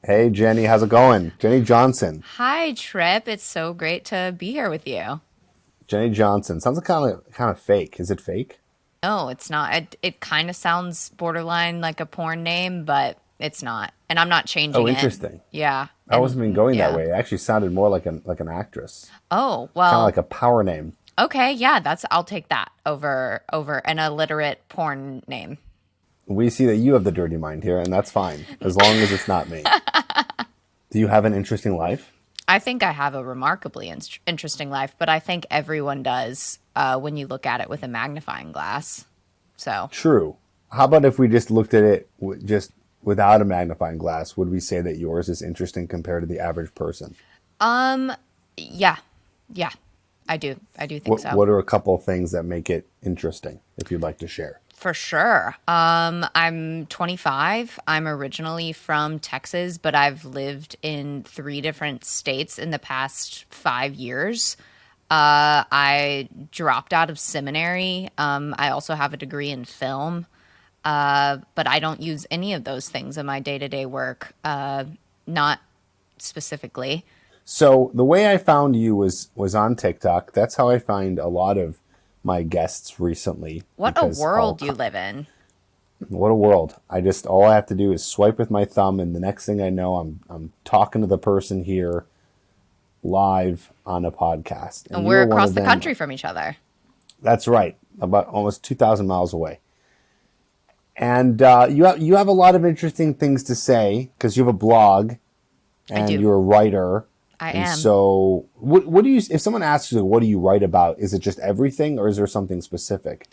Hey Jenny, how's it going? Jenny Johnson. Hi, Trip. It's so great to be here with you. Jenny Johnson. Sounds like kind of fake. Is it fake? No, it's not. It kind of sounds borderline like a porn name, but it's not. And I'm not Oh, changing it. interesting. Yeah. I wasn't even going that Yeah. way. It actually sounded more like an actress. Oh, Kind of well, like a power name. okay. Yeah, I'll take that over an illiterate porn name. We see that you have the dirty mind here, and that's fine, as long as it's not me. Do you have an interesting life? I think I have a remarkably interesting life, but I think everyone does when you look at it with a magnifying glass. So, True. How about if we just looked at it just without a magnifying glass? Would we say that yours is interesting compared to the average person? um, yeah, yeah, I do think so. What are a couple of things that make it interesting, if you'd like to share? For sure. I'm 25. I'm originally from Texas, but I've lived in three different states in the past 5 years. I dropped out of seminary. I also have a degree in film, but I don't use any of those things in my day-to-day work, not specifically. So the way I found you was on TikTok. That's how I find a lot of my guests recently What a because world you live in. what a world. All I have to do is swipe with my thumb and the next thing I know I'm talking to the person here live on a podcast. And And you we're were one across of the them. country from each other. That's right. About almost 2,000 miles away. And you have a lot of interesting things to say because you have a blog I and do. you're a writer. I And am. so, what do you? If someone asks you, what do you write about? Is it just everything, or is there something specific?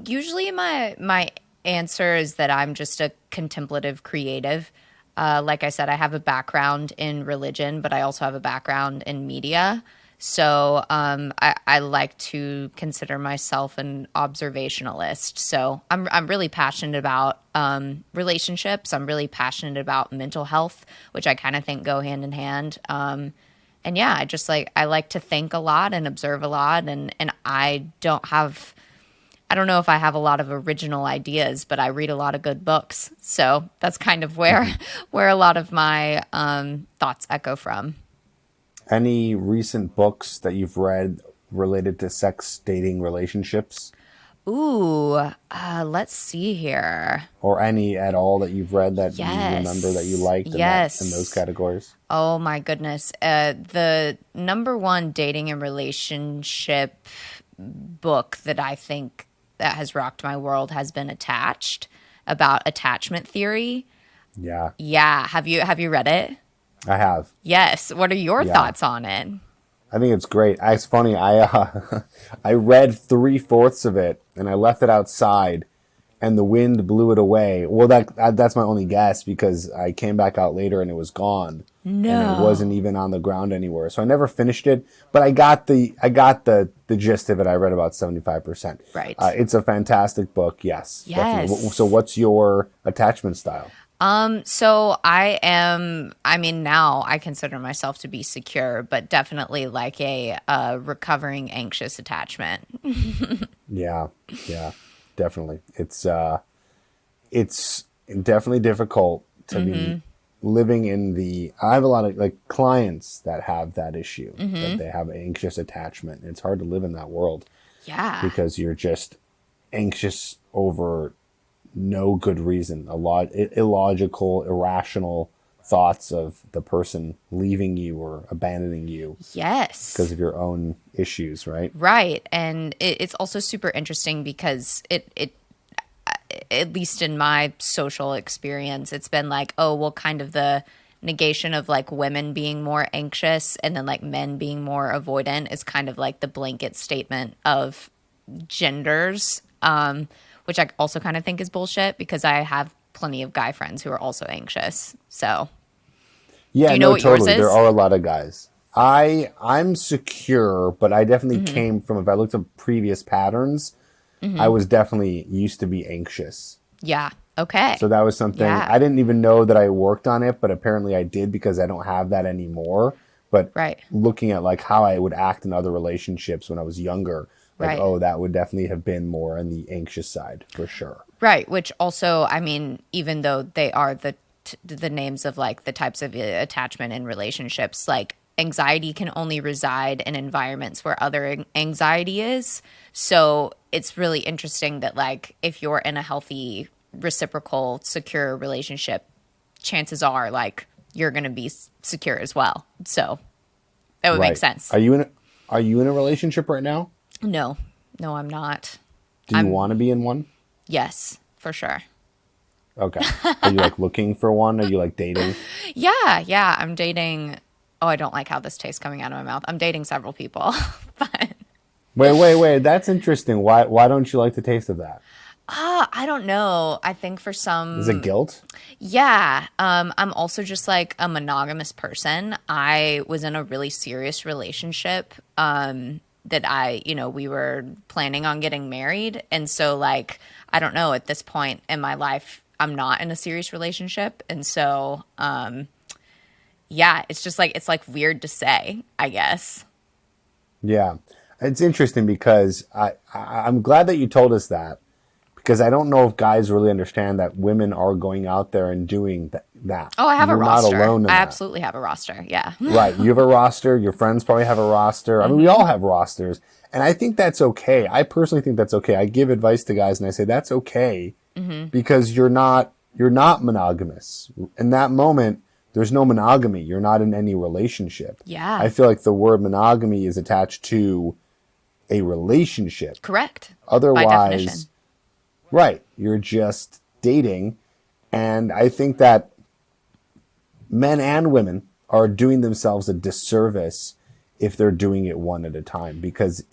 Usually my answer is that I'm just a contemplative creative. Like I said, I have a background in religion, but I also have a background in media. So I like to consider myself an observationalist. So I'm really passionate about relationships. I'm really passionate about mental health, which I kind of think go hand in hand. And yeah, I like to think a lot and observe a lot, and I don't know if I have a lot of original ideas, but I read a lot of good books. So that's kind of where Hmm. where a lot of my thoughts echo from. Any recent books that you've read related to sex, dating, relationships, Ooh, let's see here. or any at all that you've read that you remember that you Yes, liked in those yes. categories? Oh my goodness. The number one dating and relationship book that I think that has rocked my world has been Attached, about attachment theory. Yeah, Yeah, have you read it? I have. Yes. What are your Yeah, thoughts on it? I think it's great. It's funny. I read 3/4 of it and I left it outside, and the wind blew it away. Well, that's my only guess because I came back out later and it was gone, and it wasn't No. even on the ground anywhere. So I never finished it, but I got the gist of it. I read about 75%. Right. It's a fantastic book. Yes, definitely. So Yes. what's your attachment style? So I mean, now I consider myself to be secure, but definitely like a recovering anxious attachment. Yeah, yeah, definitely. It's definitely difficult to be living in the. I have a lot of like clients that have that issue, that they have anxious attachment. It's hard to live in that world Yeah. because you're just anxious over no good reason, a lot illogical, irrational thoughts of the person leaving you or abandoning you because Yes. of your own issues, right? Right. And it's also super interesting because it at least in my social experience, it's been like, oh, well, kind of the negation of like women being more anxious and then like men being more avoidant is kind of like the blanket statement of genders, which I also kind of think is bullshit because I have plenty of guy friends who are also anxious. So, do Yeah, you know no, what yours totally. There is? are a lot of guys. I'm secure, but I definitely Hmm. came from, if I looked at previous patterns, I Hmm. was definitely used to be anxious. Yeah. Okay. So that was something Yeah. I didn't even know that I worked on it, but apparently I did because I don't have that anymore. But Right. looking at like how I would act in other relationships when I was younger, like, Right. oh, that would definitely have been more on the anxious side for sure. Right. Which also, I mean, even though they are the the names of like the types of attachment in relationships, like anxiety can only reside in environments where other anxiety is. So it's really interesting that like if you're in a healthy, reciprocal, secure relationship, chances are like you're going to be secure as well. So that would make Right. sense. Are you in a relationship right now? No, no, I'm not. Do you want to be in one? Yes, for sure. Okay. Are you like looking for one? Are you like dating? Yeah, I'm dating. Oh, I don't like how this tastes coming out of my mouth. I'm dating several people, but Wait. That's interesting. Why don't you like the taste of that? I don't know. I think for Is it some, guilt? yeah. I'm also just like a monogamous person. I was in a really serious relationship. That we were planning on getting married, and so like I don't know. At this point in my life, I'm not in a serious relationship, and so yeah, it's like weird to say, I guess. Yeah. It's interesting because I'm glad that you told us that because I don't know if guys really understand that women are going out there and doing that. Oh, I have a You're not roster. alone in I that. absolutely have a roster. Yeah. Right. You have a roster. Your friends probably have a roster. I mean, we all have rosters. And I think that's okay. I personally think that's okay. I give advice to guys and I say that's okay because you're not monogamous. In that moment, there's no monogamy. You're not in any relationship. Yeah. I feel like the word monogamy is attached to a relationship. Correct. By definition. Otherwise, right, you're just dating. And I think that men and women are doing themselves a disservice if they're doing it one at a time because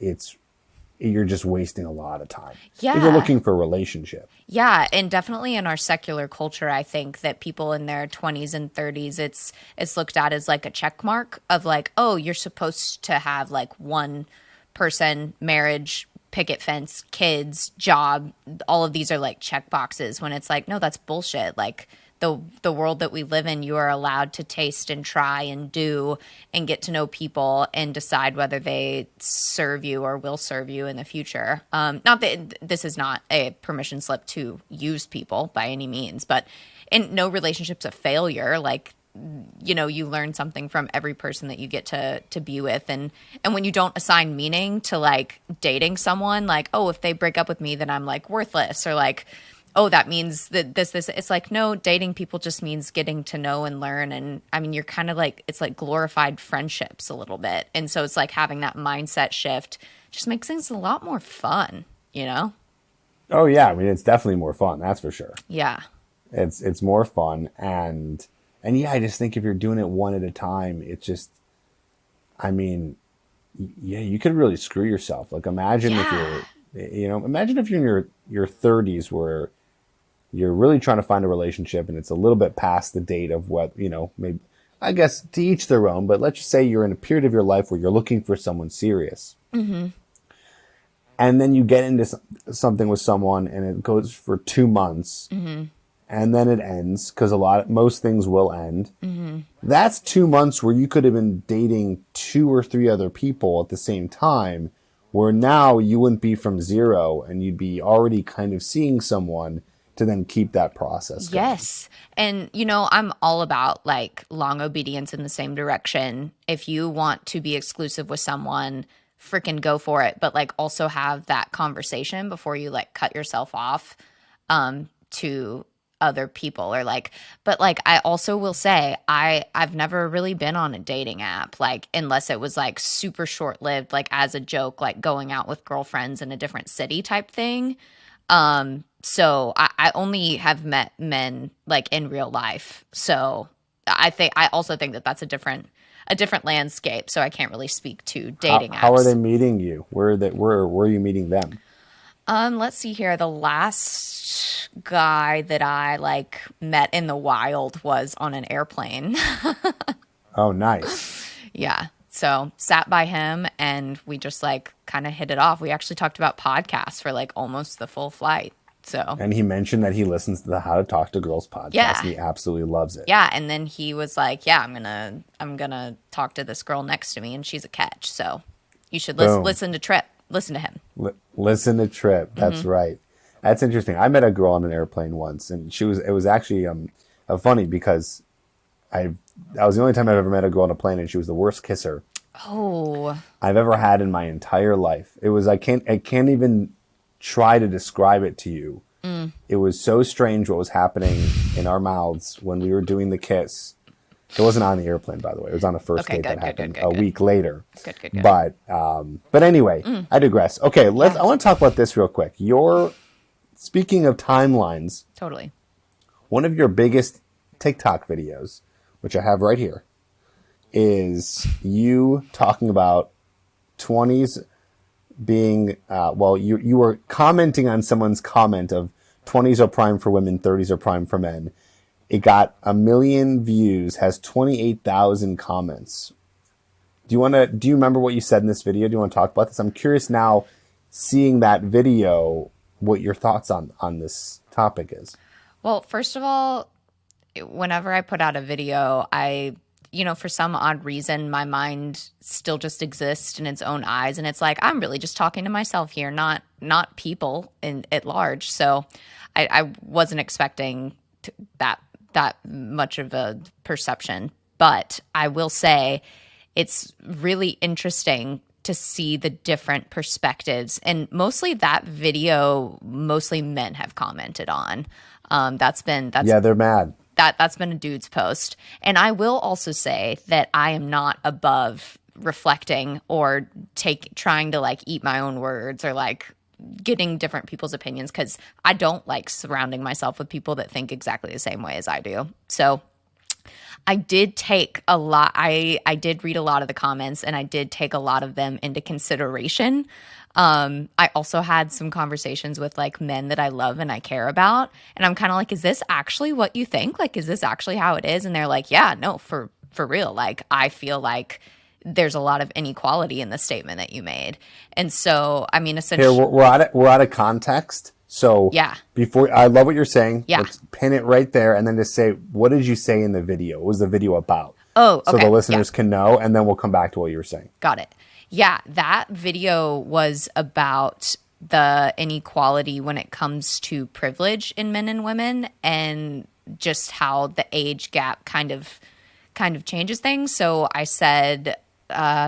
you're just wasting a lot of time. Yeah. If you're looking for a relationship. Yeah, and definitely in our secular culture, I think that people in their 20s and 30s, it's looked at as like a check mark of like, oh, you're supposed to have like one person, marriage, picket fence, kids, job. All of these are like check boxes when it's like, no, that's bullshit. Like the world that we live in, you are allowed to taste and try and do and get to know people and decide whether they serve you or will serve you in the future. Not that this is not a permission slip to use people by any means, but in no relationship's a failure. Like, you learn something from every person that you get to be with. And when you don't assign meaning to like dating someone, like, oh, if they break up with me, then I'm like worthless, or like, oh, that means that this, it's like, no, dating people just means getting to know and learn. And I mean, you're kind of like, it's like glorified friendships a little bit. And so it's like having that mindset shift just makes things a lot more fun, you know? Oh yeah, I mean it's definitely more fun, that's for sure. Yeah. It's more fun and yeah, I just think if you're doing it one at a time, it's just I mean, yeah, you could really screw yourself. Like imagine if Yeah. imagine if you're in your 30s where you're really trying to find a relationship and it's a little bit past the date of what, maybe, I guess to each their own, but let's just say you're in a period of your life where you're looking for someone serious. And then you get into something with someone and it goes for 2 months and then it ends because most things will end. That's 2 months where you could have been dating 2 or 3 other people at the same time, where now you wouldn't be from zero and you'd be already kind of seeing someone to then keep that process going. Yes. And, I'm all about like long obedience in the same direction. If you want to be exclusive with someone, freaking go for it. But like also have that conversation before you like cut yourself off to other people or like, but like I also will say I've never really been on a dating app, like unless it was like super short lived, like as a joke, like going out with girlfriends in a different city type thing. So I only have met men like in real life. So I also think that that's a different landscape. So I can't really speak to dating apps. How are they meeting you? Where are you meeting them? Let's see here. The last guy that I like met in the wild was on an airplane. Oh, nice. Yeah. So sat by him and we just like kind of hit it off. We actually talked about podcasts for like almost the full flight. So And he mentioned that he listens to the How to Talk to Girls podcast. Yeah. And he absolutely loves it. yeah, and then he was like, "Yeah, I'm gonna talk to this girl next to me, and she's a catch. So you should Boom. listen to Trip. Listen to him." Listen to Trip. That's right. That's interesting. I met a girl on an airplane once, and it was actually funny because that was the only time I've ever met a girl on a plane, and she was the worst kisser Oh, I've ever had in my entire life. It was I can't even try to describe it to you. It was so strange what was happening in our mouths when we were doing the kiss. It wasn't on the airplane, by the way. It was on a first okay, date that good, good, good, happened good, a good. week later. Good, good, good. But anyway, I digress. Okay, Yeah, I want to talk about this real quick. Speaking of timelines, totally. one of your biggest TikTok videos, which I have right here, is you talking about 20s being you were commenting on someone's comment of 20s are prime for women, 30s are prime for men. It got 1 million views, has 28,000 comments. Do you remember what you said in this video? Do you want to talk about this? I'm curious now, seeing that video, what your thoughts on this topic is. Well, first of all, whenever I put out a video, for some odd reason, my mind still just exists in its own eyes, and it's like I'm really just talking to myself here, not people at large. So, I wasn't expecting that much of a perception, but I will say it's really interesting to see the different perspectives, and mostly that video, mostly men have commented on. That's Yeah, they're mad. that's been a dude's post. And I will also say that I am not above reflecting or trying to like eat my own words or like getting different people's opinions, because I don't like surrounding myself with people that think exactly the same way as I do. So I did take a lot. I did read a lot of the comments, and I did take a lot of them into consideration. I also had some conversations with like men that I love and I care about, and I'm kind of like, is this actually what you think? Like, is this actually how it is? And they're like, yeah, no, for real. Like, I feel like there's a lot of inequality in the statement that you made. And so, I mean, Here, essentially, we're out of context. So yeah, I love what you're saying. yeah. Let's pin it right there, and then just say, what did you say in the video? What was the video about? Oh, So okay. the Yeah. listeners can know, and then we'll come back to what you were saying. Got it. Yeah, that video was about the inequality when it comes to privilege in men and women, and just how the age gap kind of changes things. So I said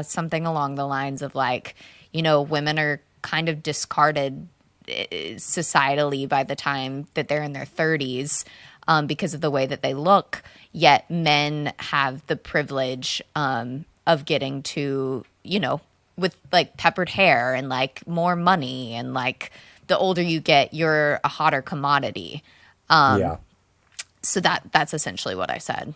something along the lines of like, women are kind of discarded societally by the time that they're in their 30s, because of the way that they look, yet men have the privilege of getting to, with like peppered hair and like more money, and like the older you get, you're a hotter commodity. Yeah, So that's essentially what I said.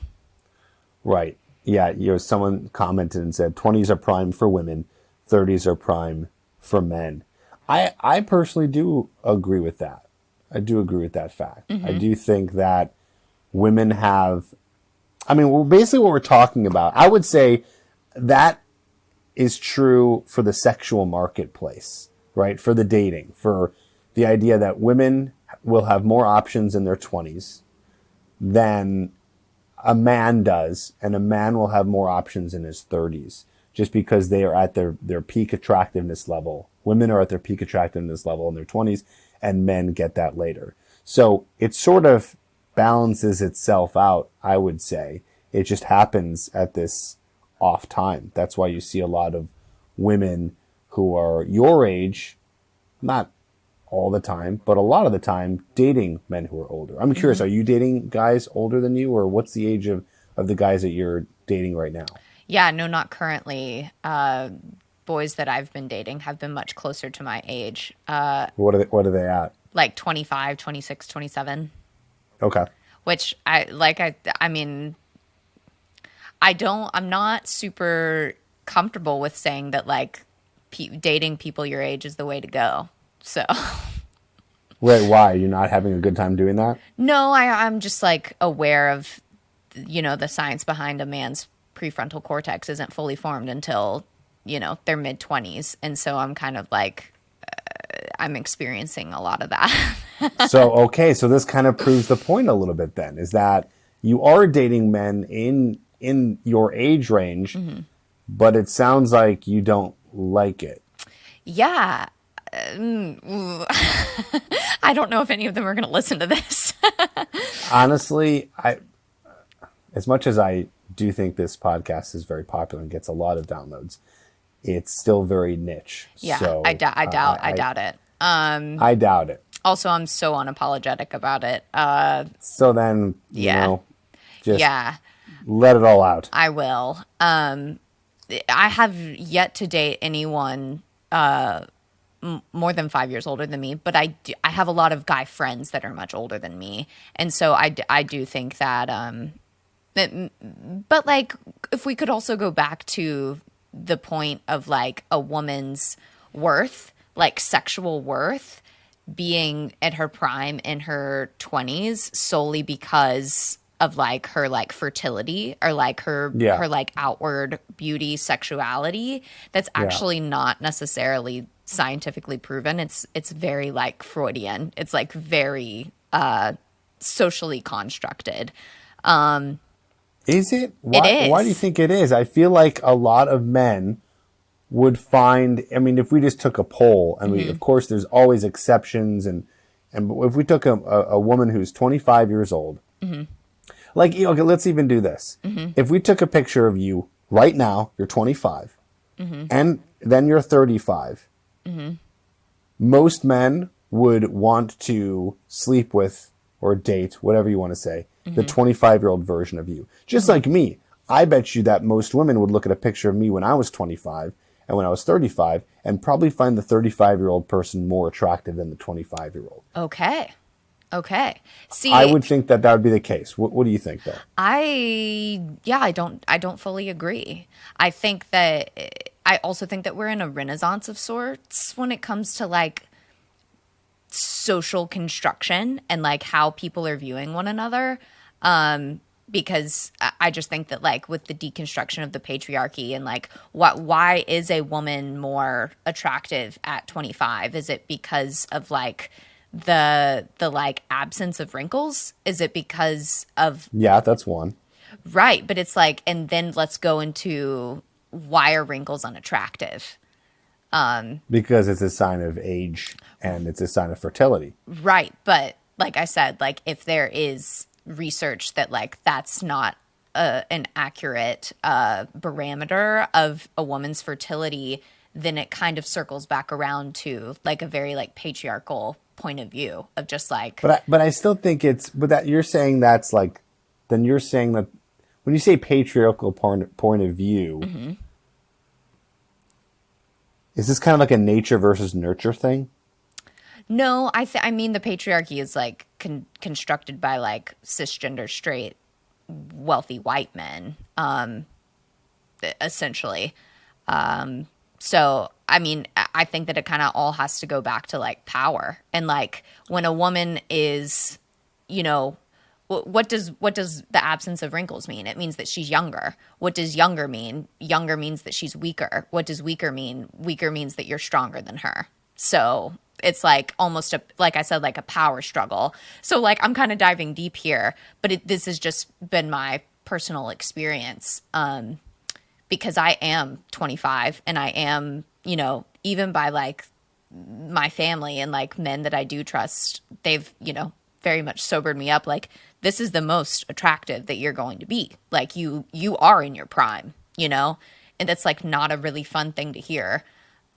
right. Yeah, someone commented and said 20s are prime for women, 30s are prime for men. I personally do agree with that. I do agree with that fact. I do think that women have, I mean, basically what we're talking about, I would say that is true for the sexual marketplace, right? For the dating, for the idea that women will have more options in their 20s than a man does, and a man will have more options in his 30s, just because they are at their peak attractiveness level. Women are at their peak attractiveness level in their 20s, and men get that later. So it sort of balances itself out, I would say. It just happens at this off time. That's why you see a lot of women who are your age, not all the time, but a lot of the time, dating men who are older. I'm curious, are you dating guys older than you, or what's the age of the guys that you're dating right now? Yeah, no, not currently. Boys that I've been dating have been much closer to my age, What are they at? like 25, 26, 27. Okay. Which I mean, I'm not super comfortable with saying that like dating people your age is the way to go. So, Wait, why? You're not having a good time doing that? no, I'm just like aware of, the science behind a man's prefrontal cortex isn't fully formed until, their mid 20s. And so I'm kind of like, I'm experiencing a lot of that. So this kind of proves the point a little bit then, is that you are dating men in your age range, but it sounds like you don't like it. Yeah. I don't know if any of them are going to listen to this. Honestly, as much as I do think this podcast is very popular and gets a lot of downloads, it's still very niche. Yeah, So I doubt it. I doubt it. Also, I'm so unapologetic about it. So then, Yeah, just yeah, let it all out. I will. I have yet to date anyone more than 5 years older than me, but I have a lot of guy friends that are much older than me, and so I do think that but like if we could also go back to the point of like a woman's worth, like sexual worth, being at her prime in her 20s solely because of like her like fertility or like Yeah, her like outward beauty sexuality, that's yeah. actually not necessarily scientifically proven. It's very like Freudian. It's like very socially constructed. Is it? It Why do you is. think it is? I feel like a lot of men would find. I mean, if we just took a poll, and we, of course, there's always exceptions, and if we took a woman who's 25 years old, like, okay, let's even do this. If we took a picture of you right now, you're 25, and then you're 35. Most men would want to sleep with or date, whatever you want to say, the 25-year-old version of you. Just like me. I bet you that most women would look at a picture of me when I was 25 and when I was 35 and probably find the 35-year-old person more attractive than the 25-year-old. Okay. Okay. I See, would think that that would be the case. What do you think, though? I don't fully agree. I also think that we're in a renaissance of sorts when it comes to like social construction and like how people are viewing one another. Because I just think that like with the deconstruction of the patriarchy and like why is a woman more attractive at 25? Is it because of like the like absence of wrinkles? Is it because of Yeah, that's one. right? But it's like, and then let's go into why are wrinkles unattractive? Because it's a sign of age and it's a sign of fertility. Right. But like I said, like if there is research that like that's not an accurate barometer of a woman's fertility, then it kind of circles back around to like a very like patriarchal point of view of just like, But I still think it's but that you're saying that's like then you're saying that when you say patriarchal point of view, is this kind of like a nature versus nurture thing? no, I mean the patriarchy is like constructed by like cisgender straight wealthy white men, essentially. So, I mean, I think that it kind of all has to go back to like power and like when a woman is, you know, what does the absence of wrinkles mean? It means that she's younger. What does younger mean? Younger means that she's weaker. What does weaker mean? Weaker means that you're stronger than her. So it's like almost a like I said, like a power struggle. So like I'm kind of diving deep here, but this has just been my personal experience. Because I am 25 and I am, you know, even by like my family and like men that I do trust, they've, you know, very much sobered me up. Like this is the most attractive that you're going to be. Like you are in your prime, you know, and that's like not a really fun thing to hear,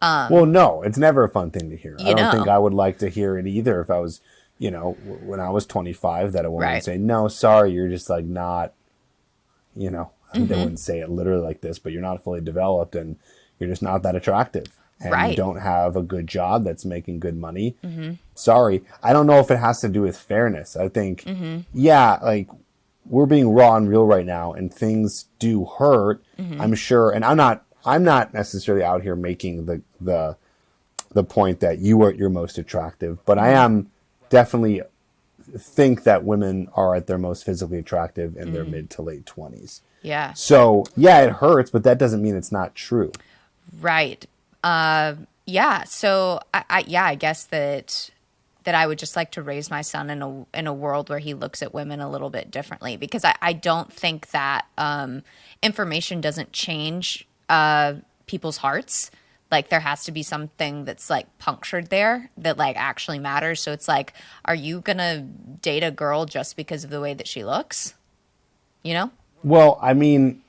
Well, no, it's never a fun thing to hear. I you don't think know. I would like to hear it either if I was, when I was 25 that a woman would Right. say, "No, sorry, you're just like not, they Mm-hmm. wouldn't say it literally like this, but you're not fully developed and you're just not that attractive and you Right. don't have a good job that's making good money." Mm-hmm. Sorry. I don't know if it has to do with fairness. I think, Mm-hmm. yeah, like we're being raw and real right now and things do hurt, Mm-hmm. I'm sure. And I'm not necessarily out here making the point that you are your most attractive, but I Mm-hmm. am definitely think that women are at their most physically attractive in their Mm-hmm. mid to late 20s. Yeah. So, yeah, it hurts, but that doesn't mean it's not true. Right. Yeah. So I guess that I would just like to raise my son in a world where he looks at women a little bit differently because I don't think that information doesn't change people's hearts. Like there has to be something that's like punctured there that like actually matters. So it's like, are you gonna date a girl just because of the way that she looks? You know? Well, I mean,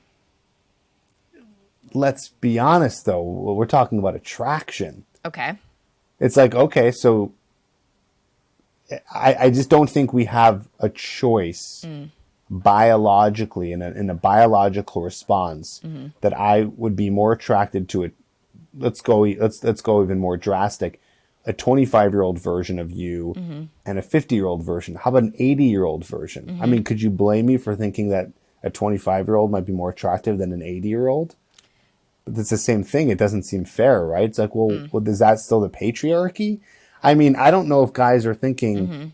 let's be honest though. We're talking about attraction. Okay. It's like, okay, so I just don't think we have a choice biologically in a biological response that I would be more attracted to it. Let's go even more drastic. A 25-year-old version of you and a 50-year-old version. How about an 80-year-old version? I mean, could you blame me for thinking that a 25-year-old might be more attractive than an 80-year-old? But it's the same thing. It doesn't seem fair, right? It's like, well, is that still the patriarchy? I mean, I don't know if guys are thinking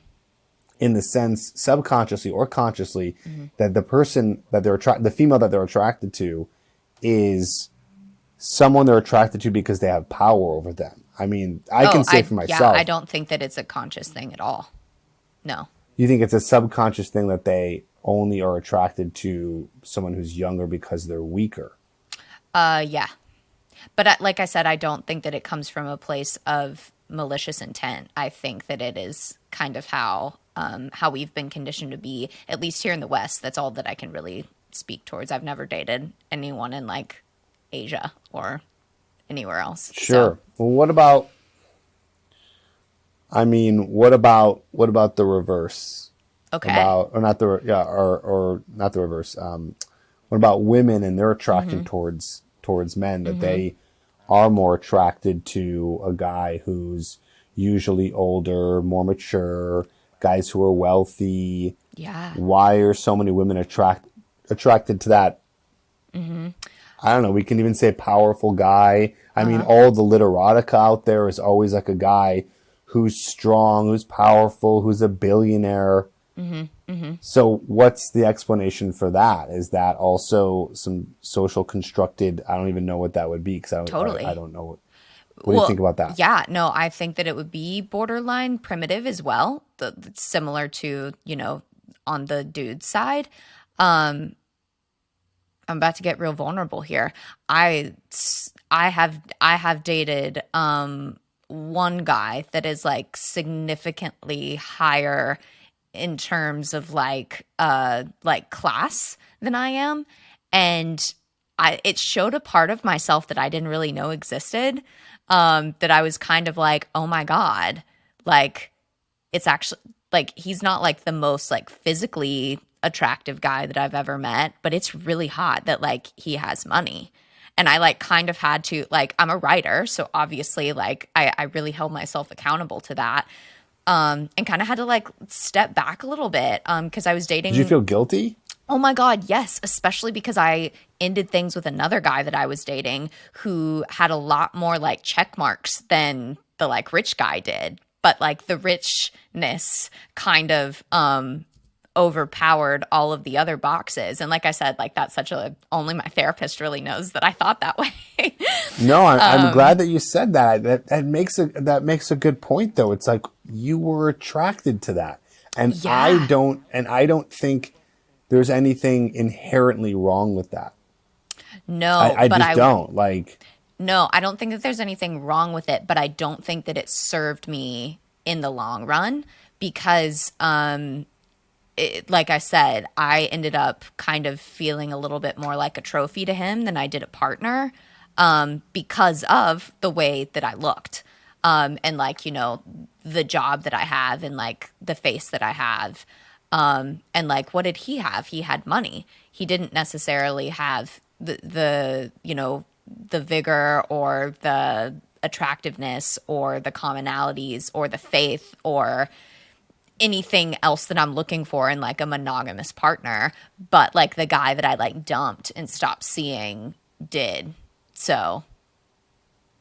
in the sense subconsciously or consciously that the person that the female that they're attracted to is someone they're attracted to because they have power over them. I mean, I can say for myself. Yeah, I don't think that it's a conscious thing at all. No. You think it's a subconscious thing that they only are attracted to someone who's younger because they're weaker? Yeah. But like I said, I don't think that it comes from a place of malicious intent. I think that it is kind of how we've been conditioned to be, at least here in the West. That's all that I can really speak towards. I've never dated anyone in like Asia or anywhere else. Sure. So, Well, what about the reverse? okay. Or not the reverse. What about women and their attraction towards men, that they are more attracted to a guy who's usually older, more mature, guys who are wealthy? Yeah. Why are so many women attracted to that? I don't know. We can even say powerful guy. I mean, all the literotica out there is always like a guy who's strong, who's powerful, who's a billionaire. So what's the explanation for that? Is that also some social constructed? I don't even know what that would be, because Totally. I don't know. What do you think about that? Yeah, no, I think that it would be borderline primitive as well. Similar to, on the dude side. I'm about to get real vulnerable here. I have dated one guy that is like significantly higher in terms of like class than I am, and it showed a part of myself that I didn't really know existed. That I was kind of like, oh my God, like it's actually like he's not like the most like physically attractive guy that I've ever met, but it's really hot that like he has money. And I like kind of had to, like, I'm a writer, so obviously like I really held myself accountable to that. And kind of had to like step back a little bit because I was dating. Did you feel guilty? Oh my God, yes, especially because I ended things with another guy that I was dating who had a lot more like check marks than the like rich guy did. But like the richness kind of overpowered all of the other boxes. And like I said, like that's only my therapist really knows that I thought that way. No, I'm glad that you said that. That makes a good point though. It's like you were attracted to that. And Yeah. I don't think there's anything inherently wrong with that. No, I but just don't like. No, I don't think that there's anything wrong with it, but I don't think that it served me in the long run because, like I said, I ended up kind of feeling a little bit more like a trophy to him than I did a partner, because of the way that I looked, and like, the job that I have and like the face that I have. And like, what did he have? He had money. He didn't necessarily have the vigor or the attractiveness or the commonalities or the faith or anything else that I'm looking for in like a monogamous partner. But like the guy that I like dumped and stopped seeing did. So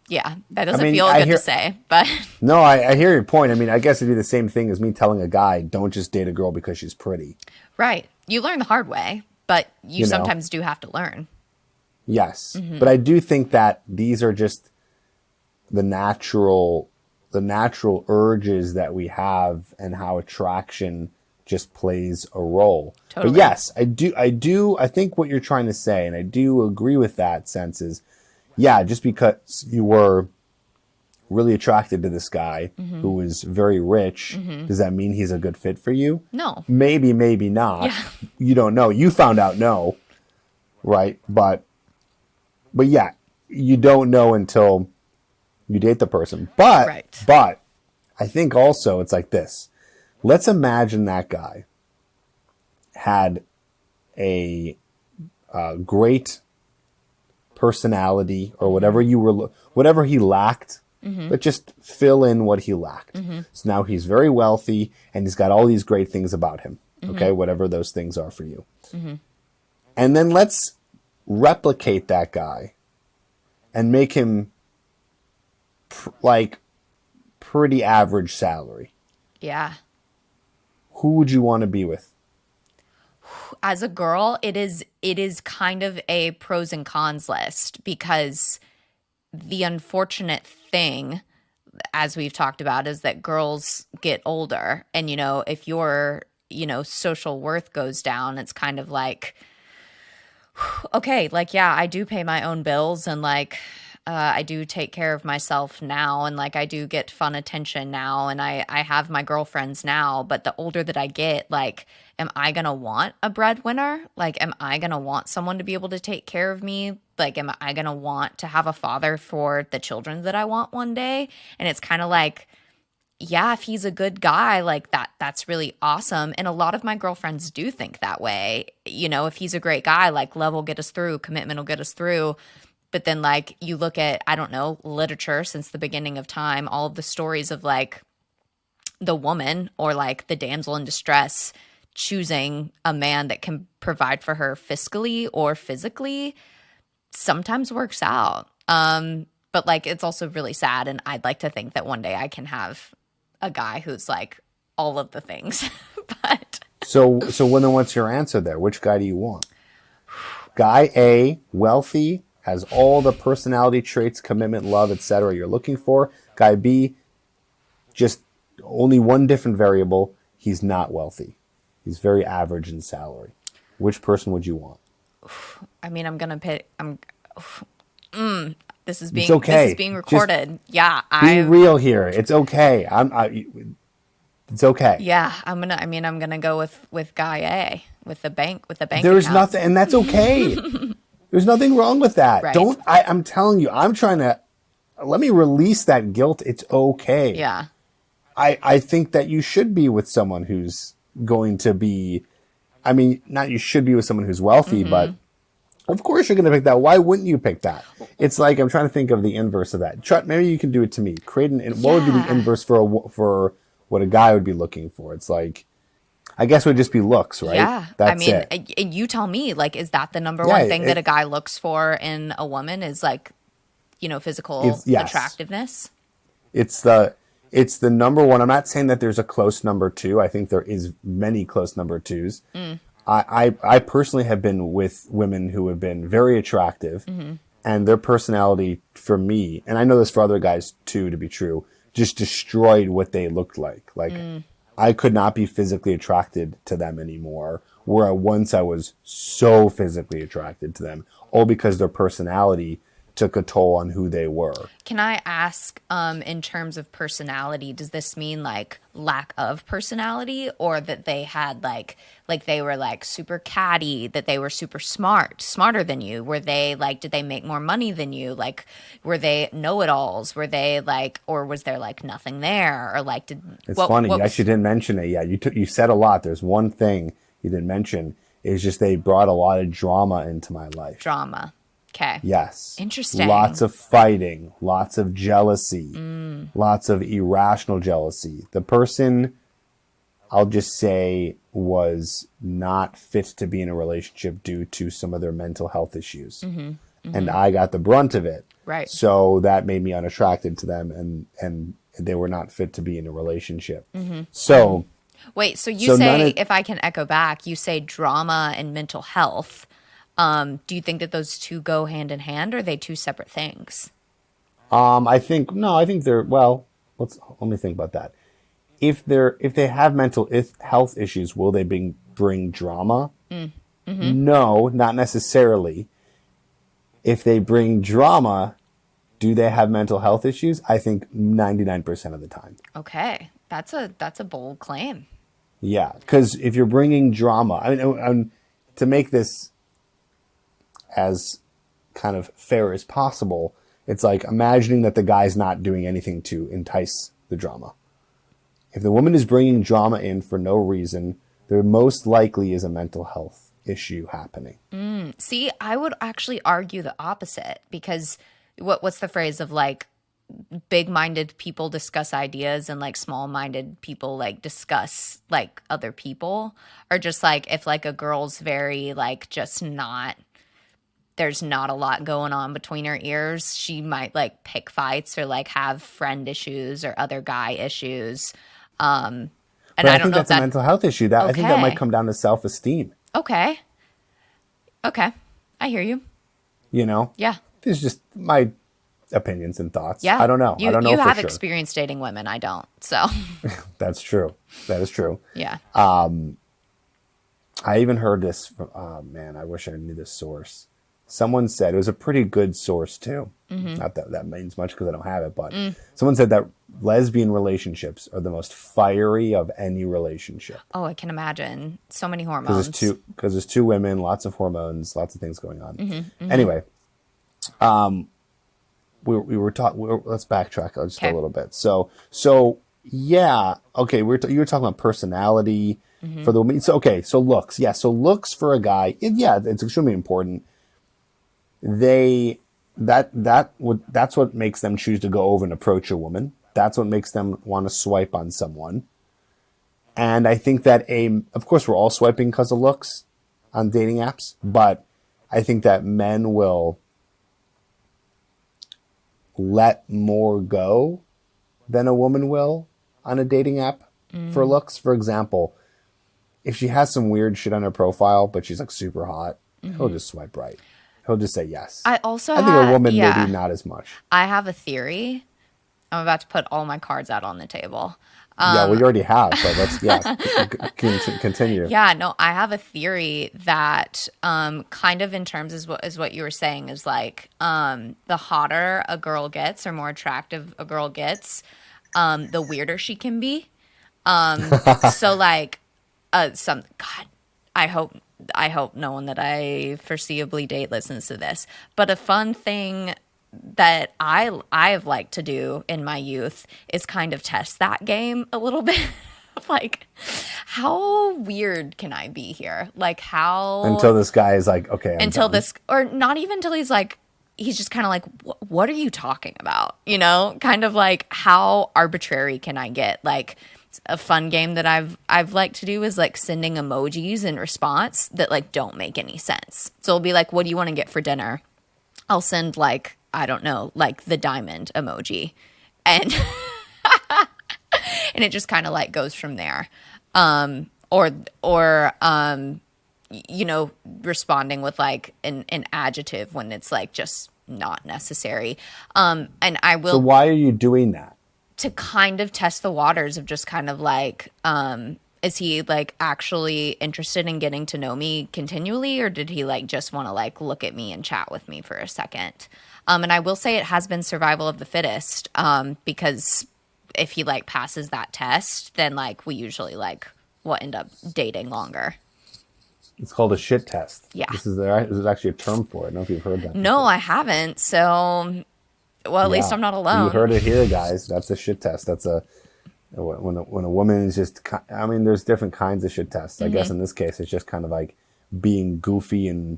yeah, that doesn't feel good to say, but No, I hear your point. I mean, I guess it'd be the same thing as me telling a guy, don't just date a girl because she's pretty. right. You learn the hard way, but you know? sometimes do have to learn. Yes. But I do think that these are just the natural urges that we have and how attraction just plays a role. Totally. But yes, I think what you're trying to say, and I do agree with that sense is, yeah, just because you were really attracted to this guy who was very rich, does that mean he's a good fit for you? No. Maybe, maybe not. Yeah. You don't know. You found out no. right? But yeah, you don't know until you date the person. Right. But I think also it's like this. Let's imagine that guy had a great personality or Mm-hmm. whatever he lacked, Mm-hmm. but just fill in what he lacked. Mm-hmm. So now he's very wealthy and he's got all these great things about him. Mm-hmm. Okay, whatever those things are for you. Mm-hmm. And then let's replicate that guy and make him like pretty average salary. Yeah. Who would you want to be with? As a girl, it is kind of a pros and cons list because the unfortunate thing, as we've talked about, is that girls get older. And, if your, social worth goes down, it's kind of like, okay, like, yeah, I do pay my own bills and like, I do take care of myself now and like I do get fun attention now and I have my girlfriends now. But the older that I get, like, am I going to want a breadwinner? Like, am I going to want someone to be able to take care of me? Like, am I going to want to have a father for the children that I want one day? And it's kind of like, yeah, if he's a good guy, like that's really awesome. And a lot of my girlfriends do think that way. If he's a great guy, like love will get us through, commitment will get us through. But then like you look at, I don't know, literature since the beginning of time, all of the stories of like the woman or like the damsel in distress choosing a man that can provide for her fiscally or physically sometimes works out. But like it's also really sad and I'd like to think that one day I can have a guy who's like all of the things. But So then what's your answer there? Which guy do you want? Guy A, wealthy, has all the personality traits, commitment, love, etc. you're looking for. Guy B, just only one different variable. He's not wealthy. He's very average in salary. Which person would you want? I mean, I'm gonna pick. This is It's this is okay. being Just recorded. Yeah, be real here. It's okay. It's okay. I'm gonna go with guy A with the bank There's account. nothing, and that's okay. There's nothing wrong with that. Right. I'm telling you, I'm trying to, let me release that guilt. It's okay. Yeah. I think that you should be with someone who's going to be, I mean, not you should be with someone who's wealthy, but of course you're going to pick that. Why wouldn't you pick that? It's like, I'm trying to think of the inverse of that. Maybe you can do it to me. What would be the Yeah. inverse for what a guy would be looking for? It's like, I guess it would just be looks, right? Yeah. I That's mean, it. and you tell me, like, is that the number Yeah, one thing that a guy looks for in a woman is like, physical Yes. attractiveness? It's the number one. I'm not saying that there's a close number two. I think there is many close number twos. I personally have been with women who have been very attractive, and their personality for me, and I know this for other guys too to be true, just destroyed what they looked like. Like I could not be physically attracted to them anymore. Where once I was so physically attracted to them, all because their personality took a toll on who they were. Can I ask, in terms of personality, does this mean like lack of personality or that they had like they were like super catty, that they were super smarter than you? Were they like, did they make more money than you? Like, were they know-it-alls? Were they like, or was there like nothing there? Or like, It's funny. You actually didn't mention it. Yeah, you said a lot. There's one thing you didn't mention. Is just they brought a lot of drama into my life. drama? Okay. Yes. Interesting. Lots of fighting, lots of jealousy, lots of irrational jealousy. The person, I'll just say, was not fit to be in a relationship due to some of their mental health issues. And I got the brunt of it. Right. So that made me unattracted to them, and they were not fit to be in a relationship. So Wait, so you So say, none of- if I can echo back, you say drama and mental health. Do you think that those two go hand in hand, or are they two separate things? I think no. I think they're well. Let me think about that. If they have mental health issues, will they bring drama? No, not necessarily. If they bring drama, do they have mental health issues? I think 99% of the time. Okay, that's a bold claim. Yeah, because if you're bringing drama, I mean, to make this as kind of fair as possible, it's like imagining that the guy's not doing anything to entice the drama. If the woman is bringing drama in for no reason, there most likely is a mental health issue happening. See, I would actually argue the opposite because what's the phrase of like big-minded people discuss ideas and like small-minded people like discuss like other people, or just like if like a girl's very like just not, there's not a lot going on between her ears, she might like pick fights or like have friend issues or other guy issues. And But I I don't think know if that's a that, mental health issue. That I think that might okay, come down to self-esteem. okay, okay, I hear you. You know, Yeah. these are just my opinions and thoughts. Yeah. I don't know. I don't know You for have sure. experience dating women. I don't. So, That's true. That is true. yeah. I even heard this from, oh man, I wish I knew this source. Someone said, it was a pretty good source too. Not that that means much because I don't have it, but someone said that lesbian relationships are the most fiery of any relationship. Oh, I can imagine. So many Because hormones. there's two women, lots of hormones, lots of things going on. Anyway, we were talking. Let's backtrack just Okay. a little bit. So yeah, okay. You were talking about personality for the woman. So okay, so looks, yeah. So looks for a guy, yeah, it's extremely important. That's what makes them choose to go over and approach a woman. That's what makes them want to swipe on someone. And I think that of course, we're all swiping because of looks on dating apps, but I think that men will let more go than a woman will on a dating app for looks. For example, if she has some weird shit on her profile, but she's like super hot, he'll just swipe right. He'll just say yes. I also I think a woman yeah, maybe not as much. I have a theory. I'm about to put all my cards out on the table. Yeah, well, you already have, but let's continue. Yeah, no, I have a theory that kind of in terms is what you were saying is like the hotter a girl gets or more attractive a girl gets, the weirder she can be. So like some God, I hope no one that I foreseeably date listens to this. But a fun thing that I've liked to do in my youth is kind of test that game a little bit. Like, how weird can I be here? Like, how Until this guy is like, okay, I'm until done. this, or not even until he's like, he's just kind of like, what are you talking about? You know, kind of like, how arbitrary can I get? Like, a fun game that I've liked to do is like sending emojis in response that like don't make any sense. So it'll be like, what do you want to get for dinner? I'll send like, I don't know, like the diamond emoji, and and it just kind of like goes from there. Or you know, responding with like an adjective when it's like just not necessary. And I So will, why are you doing that? to kind of test the waters of just kind of like, is he like actually interested in getting to know me continually, or did he like just want to like look at me and chat with me for a second? And I will say it has been survival of the fittest, because if he like passes that test, then like we usually like will end up dating longer. It's called a shit test. Yeah. There's actually a term for it. I don't know if you've heard that. No, before. I haven't. So, well, at least Yeah. I'm not alone. You heard it here, guys. That's a shit test. That's when a woman is just. I mean, there's different kinds of shit tests. I guess in this case, it's just kind of like being goofy and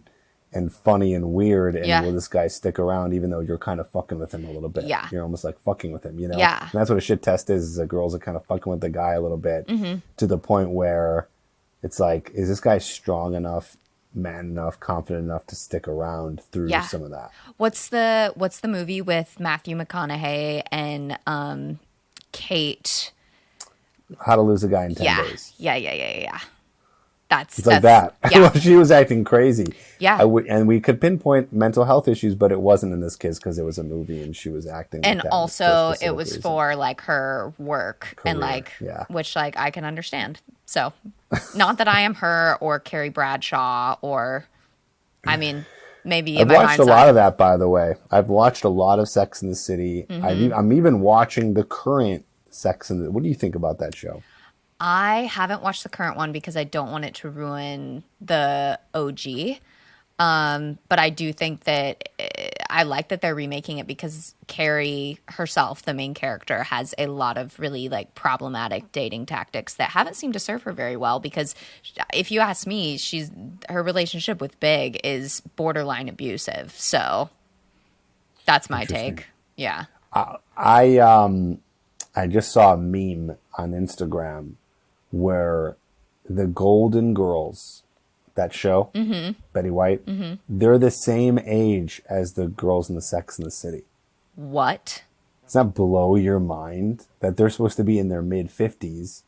funny and weird. And Yeah. will this guy stick around even though you're kind of fucking with him a little bit? Yeah. You're almost like fucking with him, you know? Yeah. And that's what a shit test is a girls are kind of fucking with the guy a little bit to the point where it's like, is this guy strong enough, man enough, confident enough to stick around through Yeah. some of that? What's the movie with Matthew McConaughey and Kate? How to Lose a Guy in 10 Yeah. Days. Yeah. That's It's like that. Yeah. Well, she was acting crazy. Yeah. And we could pinpoint mental health issues, but it wasn't in this case because it was a movie and she was acting like And that also for a it specific was reason. for like her work and Career, like, yeah. which like I can understand. So not that I am her or Carrie Bradshaw or, I mean, maybe in I've my watched a mind's lot eye. of that, by the way. I've watched a lot of Sex in the City. I'm even watching the current Sex in the. What do you think about that show? I haven't watched the current one because I don't want it to ruin the OG. But I do think that I like that they're remaking it because Carrie herself, the main character, has a lot of really like problematic dating tactics that haven't seemed to serve her very well. Because if you ask me, her relationship with Big is borderline abusive. So that's my Interesting. take. Yeah. I I just saw a meme on Instagram where the Golden Girls, that show, Betty White, they're the same age as the girls in the Sex and the City. What? Does that blow your mind that they're supposed to be in their mid 50s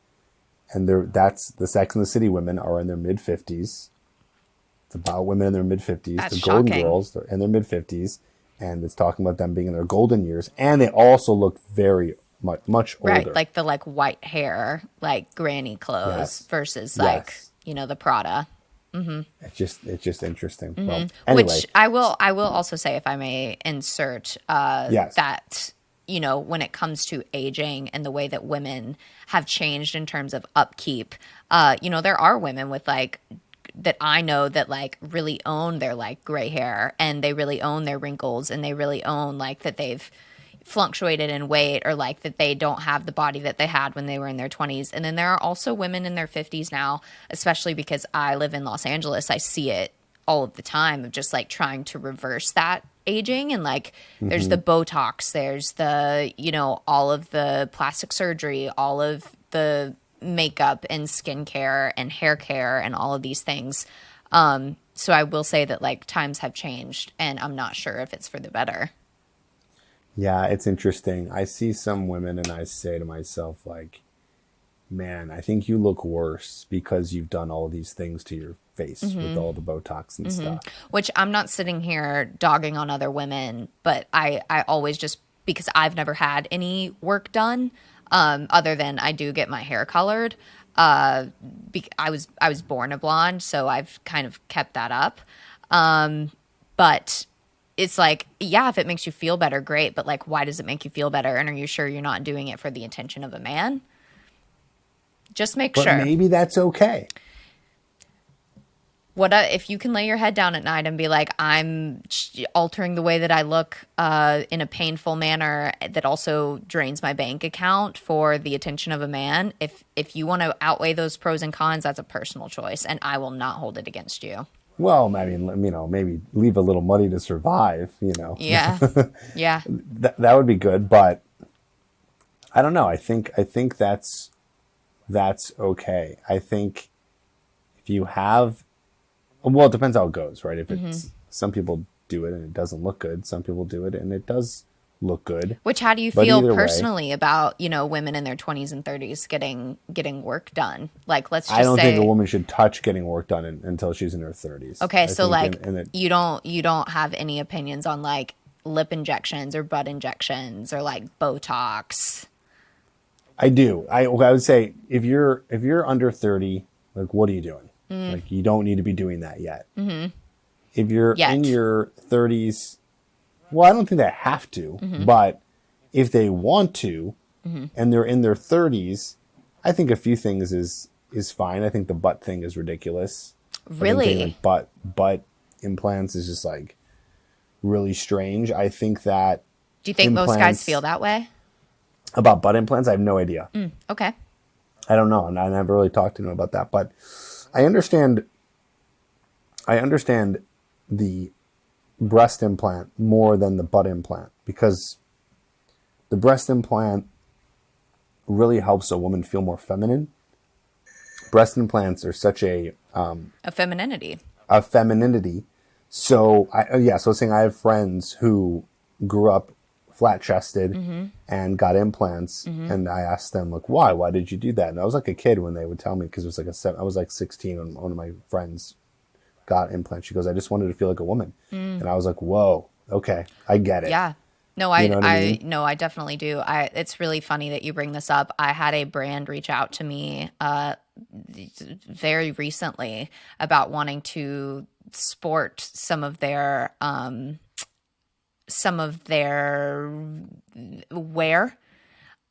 and that's the Sex and the City women are in their mid 50s. It's about women in their mid 50s. That's The Golden shocking. Girls, they're in their mid 50s, and it's talking about them being in their golden years, and they also look very much Right. older. Like the like white hair, like granny clothes Yes, versus like, yes. the Prada. It's just interesting. Well, Which anyway, I will also say, if I may insert, yes. that when it comes to aging and the way that women have changed in terms of upkeep, there are women with like that I know that like really own their like gray hair, and they really own their wrinkles, and they really own like that they've fluctuated in weight, or like that they don't have the body that they had when they were in their 20s. And then there are also women in their 50s now, especially because I live in Los Angeles. I see it all of the time of just like trying to reverse that aging. And like there's the Botox, there's the, all of the plastic surgery, all of the makeup and skincare and hair care and all of these things. So I will say that like times have changed, and I'm not sure if it's for the better. Yeah, it's interesting. I see some women and I say to myself, like, man, I think you look worse because you've done all these things to your face with all the Botox and stuff. Which I'm not sitting here dogging on other women, but I always just, because I've never had any work done, other than I do get my hair colored. Uh, I was born a blonde, so I've kind of kept that up. But it's like, yeah, if it makes you feel better, great. But like, why does it make you feel better? And are you sure you're not doing it for the attention of a man? Just make But sure. maybe that's okay. If you can lay your head down at night and be like, I'm altering the way that I look in a painful manner that also drains my bank account for the attention of a man. If you want to outweigh those pros and cons, that's a personal choice, and I will not hold it against you. Well, I mean, maybe leave a little money to survive, Yeah, yeah. that would be good, but I don't know. I think that's okay. I think if you have, well, it depends how it goes, right? If it's some people do it and it doesn't look good, some people do it and it does look good. Which, how do you But feel either way, personally about women in their 20s and 30s getting work done? Like, let's I just don't think a say, woman should touch getting work done until she's in her 30s. okay, I so think like in it, you don't have any opinions on like lip injections or butt injections or like Botox. I do. I would say if you're under 30, like what are you doing? Like you don't need to be doing that yet. If you're in Yet. your 30s, well, I don't think they have to, but if they want to and they're in their 30s, I think a few things is fine. I think the butt thing is ridiculous. I think getting Really? like butt implants is just like really strange. I think that Do you think most guys feel implants that way? about butt implants, I have no idea. Okay. I don't know. And I never really talked to him about that, but I understand I understand the breast implant more than the butt implant because the breast implant really helps a woman feel more feminine. Breast implants are such A femininity. a femininity. So so I was saying I have friends who grew up flat chested and got implants, and I asked them like, why did you do that? And I was like a kid when they would tell me, because it was like I was like 16 when one of my friends got implants. She goes, I just wanted to feel like a woman. And I was like, whoa, okay, I get it. Yeah. No, You know what I I mean? no, I definitely do. It's really funny that you bring this up. I had a brand reach out to me very recently about wanting to sport some of their wear.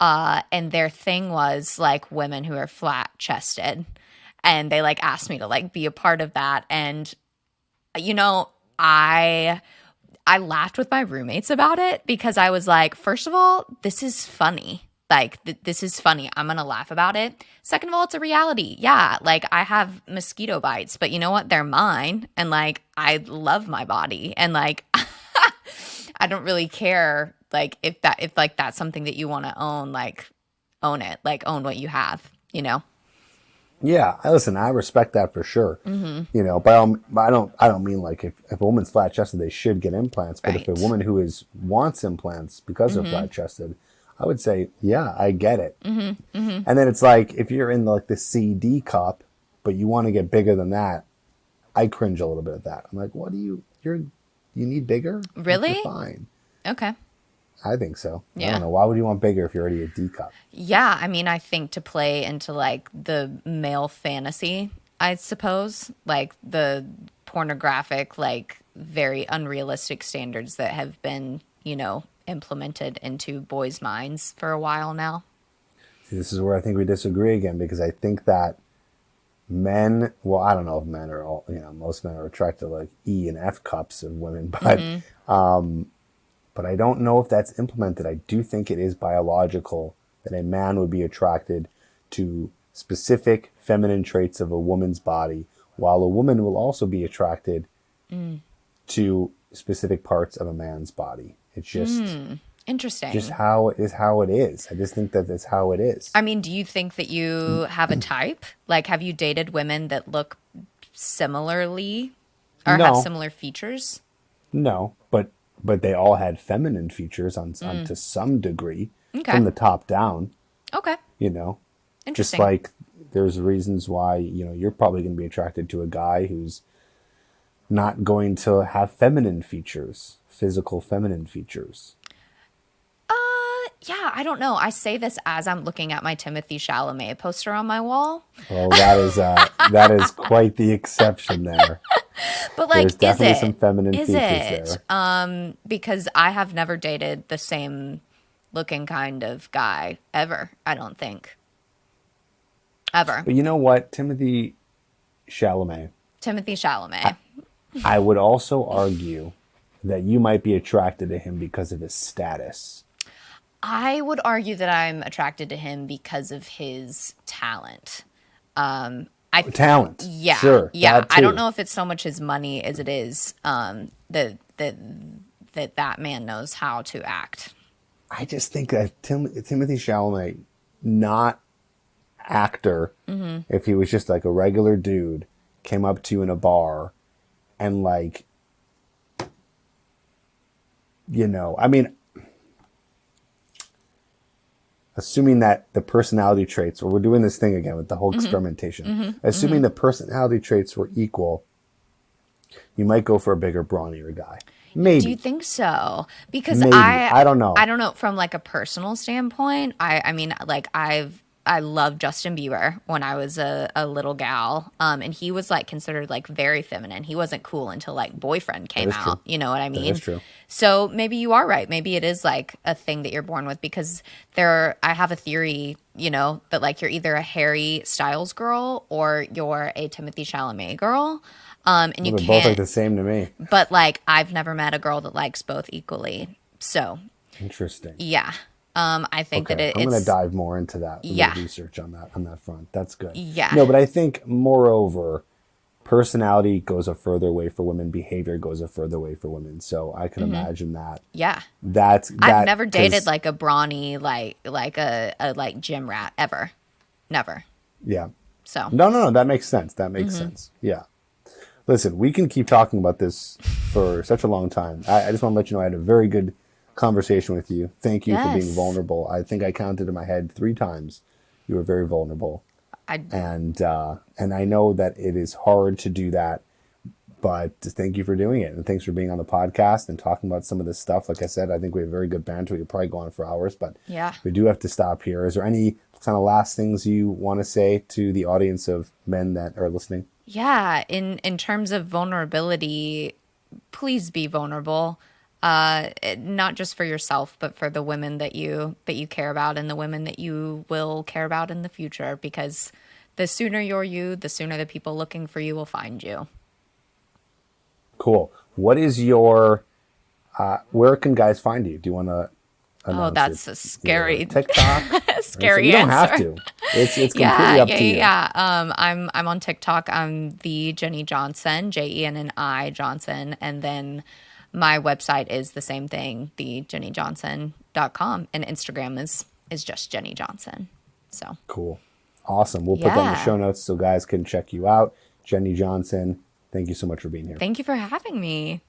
And their thing was like women who are flat chested. And they like asked me to like be a part of that. And You know, I laughed with my roommates about it because I was like, first of all, this is funny. Like, this is funny. I'm going to laugh about it. Second of all, it's a reality. Yeah, like I have mosquito bites, but you know what? They're mine. And like, I love my body. And like, I don't really care. Like, if like that's something that you want to own, like, own it. Like, own what you have, you know? Yeah, listen, I respect that for sure. You know, but I don't mean like if a woman's flat chested, they should get implants. But if a Right. woman who is wants implants because they're flat chested, I would say, yeah, I get it. And then it's like if you're in like the CD cup, but you want to get bigger than that, I cringe a little bit at that. I'm like, what do you need bigger? Like, you're Really? fine. Okay. I think so. I don't Yeah. know. Why would you want bigger if you're already a D cup? Yeah, I mean, I think to play into like the male fantasy, I suppose, like the pornographic, like very unrealistic standards that have been, implemented into boys' minds for a while now. See, this is where I think we disagree again because I think that men, well, I don't know if men are all, most men are attracted to like E and F cups of women, but I don't know if that's implemented. I do think it is biological that a man would be attracted to specific feminine traits of a woman's body, while a woman will also be attracted to specific parts of a man's body. It's just Interesting. how it is. I just think that that's how it is. I mean, do you think that you have a type? Like, have you dated women that look similarly or have No, similar features? no, but they all had feminine features on to some degree Okay. from the top down. Okay. You know, just Interesting. like there's reasons why you're probably going to be attracted to a guy who's not going to have feminine features, physical feminine features. Yeah, I don't know. I say this as I'm looking at my Timothy Chalamet poster on my wall. Well, that is quite the exception there. But like, There's is definitely some it? feminine Is features it? there. Because I have never dated the same looking kind of guy ever, I don't think. Ever. But you know what, Timothy Chalamet, Timothy Chalamet. I would also argue that you might be attracted to him because of his status. I would argue that I'm attracted to him because of his talent. I Talent, Yeah, sure, yeah. that I don't too. know if it's so much his money as it is that man knows how to act. I just think that Timothy Chalamet, not actor, if he was just like a regular dude, came up to you in a bar and like, I mean, assuming that the personality traits, or we're doing this thing again with the whole experimentation, assuming the personality traits were equal, you might go for a bigger, brawnier guy. Do you Maybe, think so? Because maybe. I I don't know. I don't know from like a personal standpoint. I mean like I loved Justin Bieber when I was a little gal. And he was like considered like very feminine. He wasn't cool until like Boyfriend That came is true. out. You know what I That is mean? true. So maybe you are right. Maybe it is like a thing that you're born with because I have a theory, that like you're either a Harry Styles girl or you're a Timothy Chalamet girl. And Well, you they're both like can't, the same to me. but like I've never met a girl that likes both equally. So Interesting. yeah. I think that Okay, I'm going to it's, dive more into that, a little yeah, research on that front. That's good. yeah. No, but I think moreover, personality goes a further way for women, behavior goes a further way for women. So I can imagine that. Yeah. That's I've that never dated because like a brawny, like a like gym rat ever. Never. yeah. So, No, that makes sense. That makes sense. Yeah. Listen, we can keep talking about this for such a long time. I just want to let you know I had a very good conversation with you. Thank you for being yes. vulnerable. I think I counted in my head 3 times. You were very vulnerable. I And I know that it is hard to do that, but thank you for doing it, and thanks for being on the podcast and talking about some of this stuff. Like I said, I think we have very good banter. We could probably go on for hours, but yeah. we do have to stop here. Is there any kind of last things you want to say to the audience of men that are listening? Yeah, in terms of vulnerability, please be vulnerable. Not just for yourself, but for the women that you care about and the women that you will care about in the future because the sooner you're you, the sooner the people looking for you will find you. Cool. What is your, where can guys find you? Do you want to Oh, announce that's a your scary, TikTok? Or scary you don't have answer. to. It's completely Yeah, up yeah, to you. yeah. I'm on TikTok. I'm the Jenny Johnson, Jenni Johnson, and then my website is the same thing, thejennyjohnson.com, and Instagram is just Jenny Johnson. So Cool. Awesome. We'll put that in the yeah, show notes so guys can check you out. Jenny Johnson, thank you so much for being here. thank you for having me.